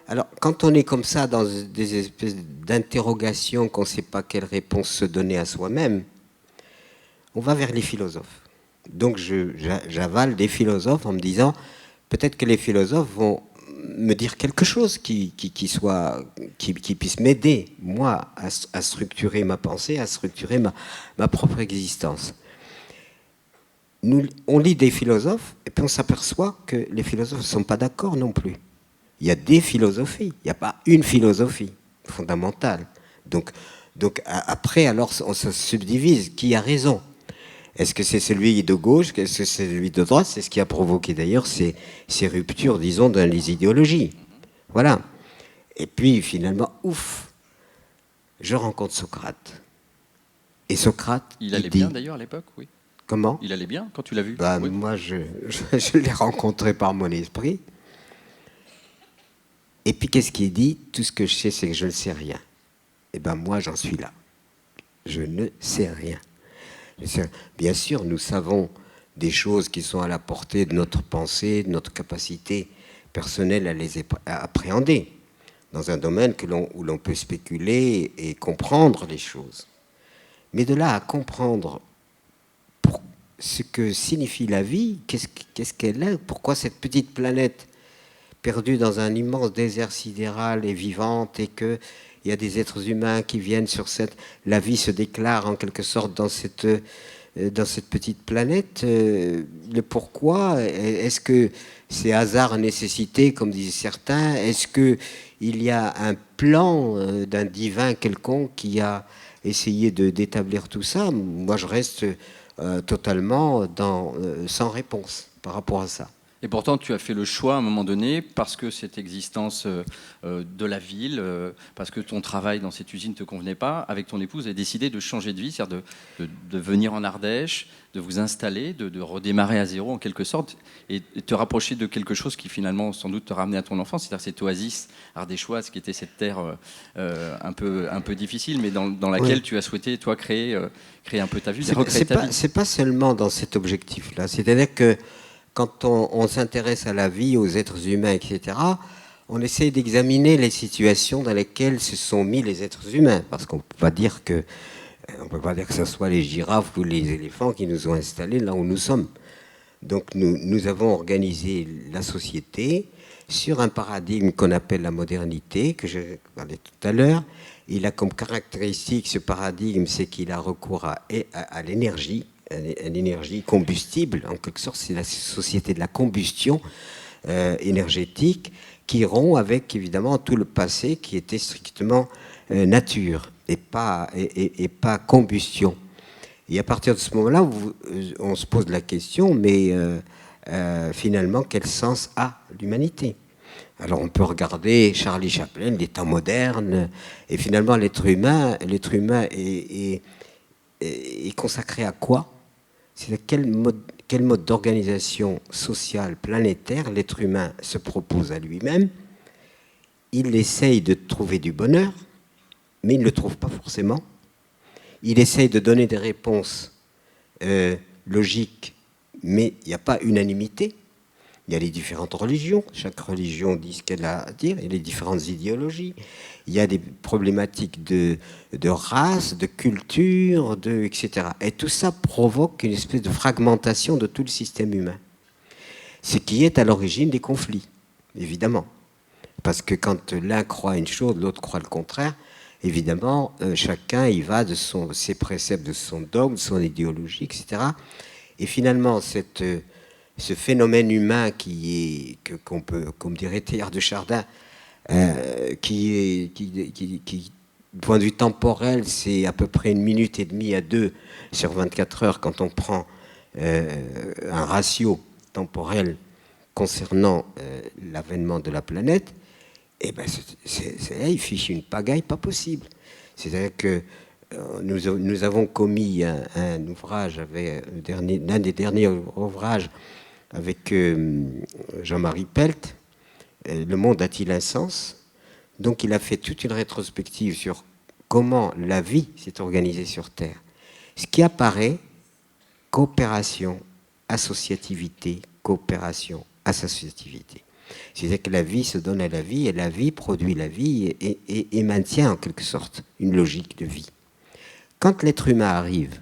Alors, quand on est comme ça dans des espèces d'interrogations, qu'on ne sait pas quelle réponse se donner à soi-même, on va vers les philosophes. Donc, j'avale des philosophes en me disant, peut-être que les philosophes vont me dire quelque chose qui puisse m'aider, moi, à structurer ma pensée, à structurer ma propre existence. On lit des philosophes et puis on s'aperçoit que les philosophes ne sont pas d'accord non plus. Il y a des philosophies, il n'y a pas une philosophie fondamentale. Donc après, alors, on se subdivise. Qui a raison? Est-ce que c'est celui de gauche? Est-ce que c'est celui de droite? C'est ce qui a provoqué d'ailleurs ces ruptures, disons, dans les idéologies. Voilà. Et puis finalement, ouf, je rencontre Socrate. Et Socrate, Il allait dit... bien d'ailleurs à l'époque, oui. Comment? Il allait bien quand tu l'as vu? Ben, Oui. moi, je l'ai rencontré par mon esprit. Et puis, qu'est-ce qu'il dit? Tout ce que je sais, c'est que je ne sais rien. Et ben moi, j'en suis là. Je ne sais rien. Bien sûr, nous savons des choses qui sont à la portée de notre pensée, de notre capacité personnelle à appréhender, dans un domaine où l'on peut spéculer et comprendre les choses. Mais de là à comprendre ce que signifie la vie, qu'est-ce qu'elle est, pourquoi cette petite planète perdue dans un immense désert sidéral est vivante, et qu'il y a des êtres humains qui viennent sur la vie se déclare en quelque sorte dans cette petite planète. Le pourquoi, est-ce que c'est hasard, nécessité, comme disaient certains? Est-ce qu'il y a un plan d'un divin quelconque qui a essayé d'établir tout ça? Moi, je reste totalement sans réponse par rapport à ça. Et pourtant, tu as fait le choix à un moment donné, parce que cette existence de la ville, parce que ton travail dans cette usine ne te convenait pas, avec ton épouse, vous avez décidé de changer de vie, c'est-à-dire de venir en Ardèche, de vous installer, de redémarrer à zéro en quelque sorte, et te rapprocher de quelque chose qui finalement sans doute te ramenait à ton enfance, c'est-à-dire cette oasis ardéchoise qui était cette terre un peu difficile, mais dans laquelle Oui. tu as souhaité, toi, créer un peu ta vie, C'est pas seulement dans cet objectif-là. C'est-à-dire que quand on s'intéresse à la vie, aux êtres humains, etc., on essaie d'examiner les situations dans lesquelles se sont mis les êtres humains. Parce qu'on ne peut pas dire que ce soit les girafes ou les éléphants qui nous ont installés là où nous sommes. Donc nous avons organisé la société sur un paradigme qu'on appelle la modernité, que je parlais tout à l'heure. Il a comme caractéristique, ce paradigme, c'est qu'il a recours à l'énergie, à l'énergie combustible. En quelque sorte, c'est la société de la combustion énergétique qui rompt avec, évidemment, tout le passé qui était strictement nature et pas combustion. Et à partir de ce moment-là, on se pose la question, mais finalement, quel sens a l'humanité? Alors on peut regarder Charlie Chaplin, les temps modernes, et finalement l'être humain est consacré à quoi? C'est quel mode d'organisation sociale planétaire l'être humain se propose à lui-même. Il essaye de trouver du bonheur, mais il ne le trouve pas forcément. Il essaye de donner des réponses logiques, mais il n'y a pas unanimité. Il y a les différentes religions, chaque religion dit ce qu'elle a à dire, il y a les différentes idéologies, il y a des problématiques de race, de culture, etc. Et tout ça provoque une espèce de fragmentation de tout le système humain. Ce qui est à l'origine des conflits, évidemment. Parce que quand l'un croit une chose, l'autre croit le contraire, évidemment, chacun y va de ses préceptes, de son dogme, de son idéologie, etc. Et finalement, ce phénomène humain qu'on peut, comme dirait Teilhard de Chardin, qui, du point de vue temporel, c'est à peu près 1 minute et demie à 2 sur 24 heures quand on prend un ratio temporel concernant l'avènement de la planète. Et ben là, il fiche une pagaille pas possible. C'est-à-dire que nous avons commis un ouvrage, l'un des derniers ouvrages avec Jean-Marie Pelt, Le monde a-t-il un sens? Donc il a fait toute une rétrospective sur comment la vie s'est organisée sur Terre. Ce qui apparaît, coopération, associativité, coopération, associativité. C'est-à-dire que la vie se donne à la vie, et la vie produit la vie et maintient en quelque sorte une logique de vie. Quand l'être humain arrive,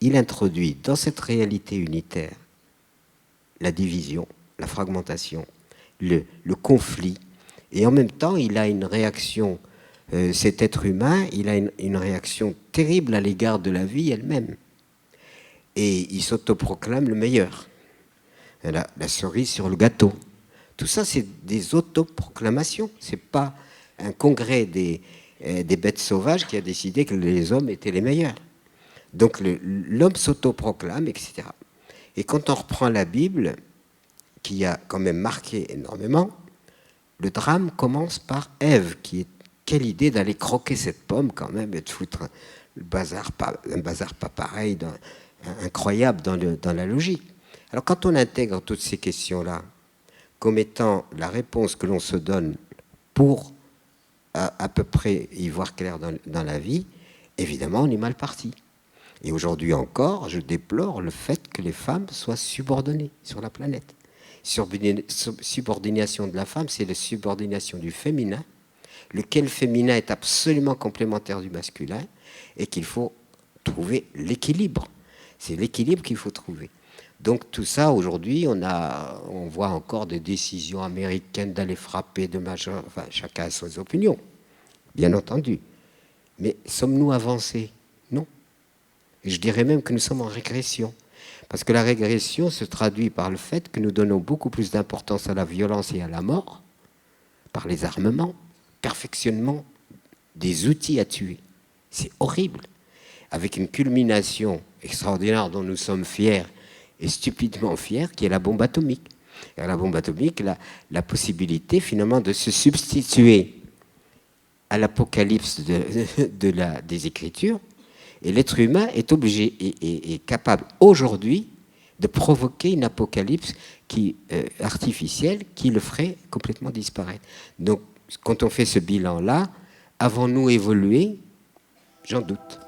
il introduit dans cette réalité unitaire la division, la fragmentation, le conflit, et en même temps, il a une réaction, cet être humain, il a une réaction terrible à l'égard de la vie elle-même. Et il s'autoproclame le meilleur. La cerise sur le gâteau. Tout ça, c'est des autoproclamations. Ce n'est pas un congrès des bêtes sauvages qui a décidé que les hommes étaient les meilleurs. Donc l'homme s'autoproclame, etc. Et quand on reprend la Bible, qui a quand même marqué énormément, le drame commence par Ève, qui est quelle idée d'aller croquer cette pomme quand même et de foutre un bazar pas pareil, incroyable dans la logique. Alors quand on intègre toutes ces questions-là comme étant la réponse que l'on se donne pour à peu près y voir clair dans la vie, évidemment on est mal parti. Et aujourd'hui encore, je déplore le fait que les femmes soient subordonnées sur la planète. Subordination de la femme, c'est la subordination du féminin, lequel féminin est absolument complémentaire du masculin, et qu'il faut trouver l'équilibre. C'est l'équilibre qu'il faut trouver. Donc tout ça, aujourd'hui, on voit encore des décisions américaines d'aller frapper de majeur, enfin chacun a ses opinions, bien entendu. Mais sommes-nous avancés? Non. Et je dirais même que nous sommes en régression. Parce que la régression se traduit par le fait que nous donnons beaucoup plus d'importance à la violence et à la mort, par les armements, perfectionnement des outils à tuer. C'est horrible. Avec une culmination extraordinaire dont nous sommes fiers et stupidement fiers, qui est la bombe atomique. Et la bombe atomique, la possibilité finalement de se substituer à l'apocalypse des Écritures. Et l'être humain est obligé et capable aujourd'hui de provoquer une apocalypse artificielle qui le ferait complètement disparaître. Donc, quand on fait ce bilan-là, avons-nous évolué? J'en doute.